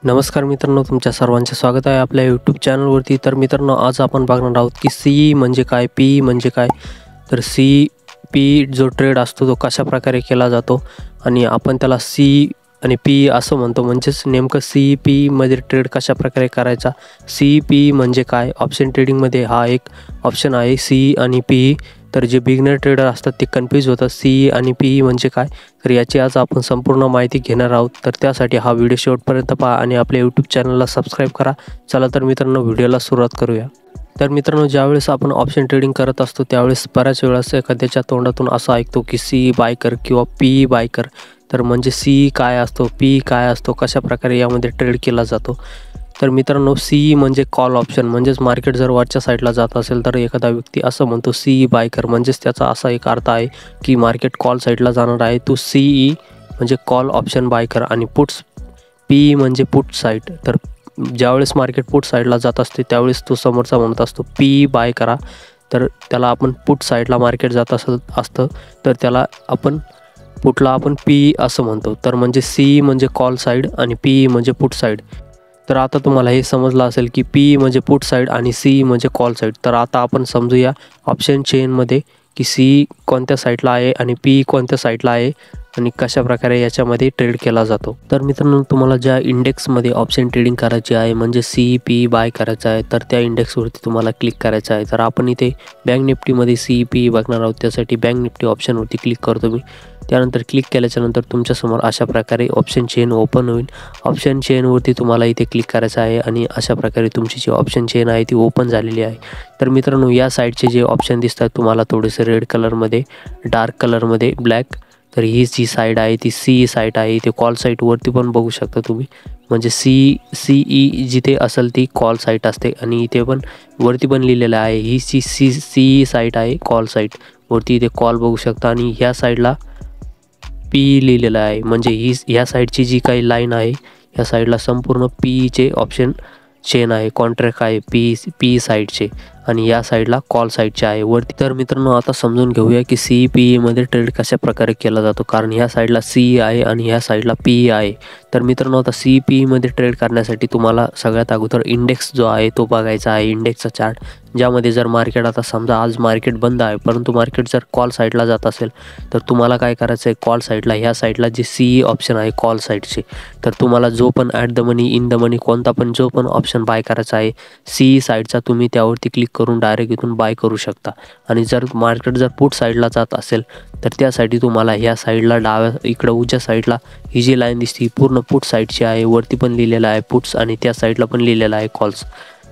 नमस्कार मित्रांनो, तुमच्या सर्वांचे स्वागत आहे आपल्या यूट्यूब चॅनलवरती। तर मित्रांनो, आज आपण बघणार आहोत की सी म्हणजे काय, पी म्हणजे काय। तर सी पी जो ट्रेड असतो तो कशा प्रकारे केला जातो आणि आपण त्याला सी आणि पी असं म्हणतो। म्हणजेच नेमकं सी पी मध्ये ट्रेड कशा प्रकारे करायचा, सी पी म्हणजे काय। ऑप्शन ट्रेडिंगमध्ये हा एक ऑप्शन आहे सी आणि पी। तर जे बिगिनर ट्रेडर असतात ते कन्फ्यूज होतात सी आणि पी म्हणजे काय। तर याची आज आपण संपूर्ण माहिती घेणार आहोत। तर त्यासाठी हा व्हिडिओ शेवटपर्यंत पहा आणि आपल्या यूट्यूब चॅनलला सबस्क्राईब करा। चला तर मित्रांनो, व्हिडिओला सुरुवात करूया। तर मित्रांनो, ज्यावेळेस आपण ऑप्शन ट्रेडिंग करत असतो त्यावेळेस बऱ्याच वेळेस एखाद्याच्या तोंडातून असं ऐकतो की सी बाय कर किंवा पी बाय कर। तर म्हणजे सी काय असतो, पी काय असतो, कशा प्रकारे यामध्ये ट्रेड केला जातो। तर मित्रांनो, सी म्हणजे कॉल ऑप्शन। म्हणजेच मार्केट जर वरच्या साईडला जात असेल तर एखादा व्यक्ती असं म्हणतो सी बाय कर। म्हणजेच त्याचा असा एक अर्थ आहे की मार्केट कॉल साईडला जाणार आहे, तू सी म्हणजे कॉल ऑप्शन बाय कर। आणि पुट्स पी म्हणजे पुट साईड। तर ज्यावेळेस मार्केट पुट साईडला जात असते त्यावेळेस तो समोरचा म्हणत असतो पी बाय करा। तर त्याला आपण पुट साईडला मार्केट जात असतं तर त्याला आपण पुटला आपण पी असं म्हणतो। तर म्हणजे सी म्हणजे कॉल साईड आणि पी म्हणजे पुट साईड। तर आता तुम्हाला हे समजलं असेल की पी म्हणजे पुट साईड आणि सी म्हणजे कॉल साईड। तर आता आपण समजूया ऑप्शन चेनमध्ये की सी कोणत्या साईडला आहे आणि पी कोणत्या साईडला आहे आणि कशा प्रकारे याच्यामध्ये ट्रेड केला जातो। तर मित्रांनो, तुम्हाला ज्या इंडेक्समध्ये ऑप्शन ट्रेडिंग करायची आहे म्हणजे सी पी बाय करायचं आहे तर त्या इंडेक्सवरती तुम्हाला क्लिक करायचं आहे। तर आपण इथे बँक निफ्टीमध्ये सी पी बघणार आहोत, त्यासाठी बँक निफ्टी ऑप्शनवरती क्लिक करतो मी। त्यानंतर क्लिक केल्याच्यानंतर तुमच्यासमोर अशा प्रकारे ऑप्शन चेन ओपन होईल। ऑप्शन चेनवरती तुम्हाला इथे क्लिक करायचं आहे आणि अशा प्रकारे तुमची जी ऑप्शन चेन आहे ती ओपन झालेली आहे। तर मित्रांनो, या साईडचे जे ऑप्शन दिसतात तुम्हाला थोडेसे रेड कलरमध्ये, डार्क कलरमध्ये, ब्लॅक, तर ही जी साईड आहे ती सी साईड आहे। इथे कॉल साईडवरती पण बघू शकता तुम्ही, म्हणजे सी जिथे असेल ती कॉल साईट असते। आणि इथे पण वरती पण लिहिलेलं आहे ही सी साईट आहे, कॉल साईट वरती इथे कॉल बघू शकता। आणि ह्या साईडला पी लिहिलेलं आहे, म्हणजे ह्या साईडची जी काही लाईन आहे ह्या साईडला संपूर्ण पीचे ऑप्शन चेन आहे, कॉन्ट्रॅक्ट आहे पी साईडचे आणि या साईडला कॉल साईडचे आहे वरती। तर मित्रांनो, आता समजून घेऊया की सी पी मध्ये ट्रेड कशा प्रकारे केला जातो, कारण ह्या साईडला सी आहे आणि ह्या साईडला पी आहे। तर मित्रांनो, आता सी पी मध्ये ट्रेड करण्यासाठी तुम्हाला सगळ्यात अगोदर इंडेक्स जो आहे तो बघायचा आहे, इंडेक्सचा चार्ट, ज्यामध्ये जर मार्केट आता समजा आज मार्केट बंद आहे परंतु मार्केट जर कॉल साईडला जात असेल तर तुम्हाला काय करायचं आहे, कॉल साईडला ह्या साईडला जे सी ऑप्शन आहे कॉल साईडचे, तर तुम्हाला जो पण at the money, in the money, कोणता पण जो पण ऑप्शन बाय करायचा आहे सी साईडचा, तुम्ही त्यावरती क्लिक करून डायरेक्ट इथून बाय करू शकता। आणि जर मार्केट जर पुट साईडला जात असेल तर त्यासाठी तुम्हाला ह्या साईडला डाव्या इकडं उजव्या साईडला ही जी लाईन दिसते ही पूर्ण पुट साईडची आहे, वरती पण लिहिलेलं आहे पुट्स आणि त्या साईडला पण लिहिलेलं आहे कॉल्स।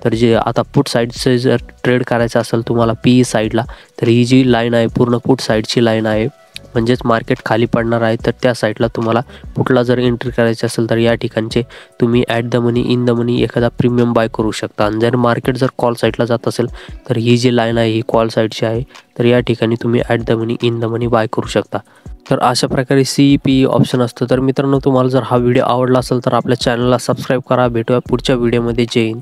तर जे आता पुट साईडचं जर ट्रेड करायचं असेल तुम्हाला पी साईडला, तर ही जी लाईन आहे पूर्ण पुट साईडची लाईन आहे, म्हणजेच मार्केट खाली पडणार आहे। तर त्या साईडला तुम्हाला पुटला जर एंट्री करायची असेल तर या ठिकाणचे तुम्ही at the money, in the money एखादा प्रीमियम बाय करू शकता। आणि जर मार्केट जर कॉल साईडला जात असेल तर ही जी लाईन आहे ही कॉल साईडची आहे, तर या ठिकाणी तुम्ही at the money, in the money by करू शकता। तर अशा प्रकारे सी पी ऑप्शन असतं। तर मित्रांनो, तुम्हाला जर हा व्हिडिओ आवडला असेल तर आपल्या चॅनलला सबस्क्राईब करा। भेटूया पुढच्या व्हिडिओमध्ये। जय हिंद।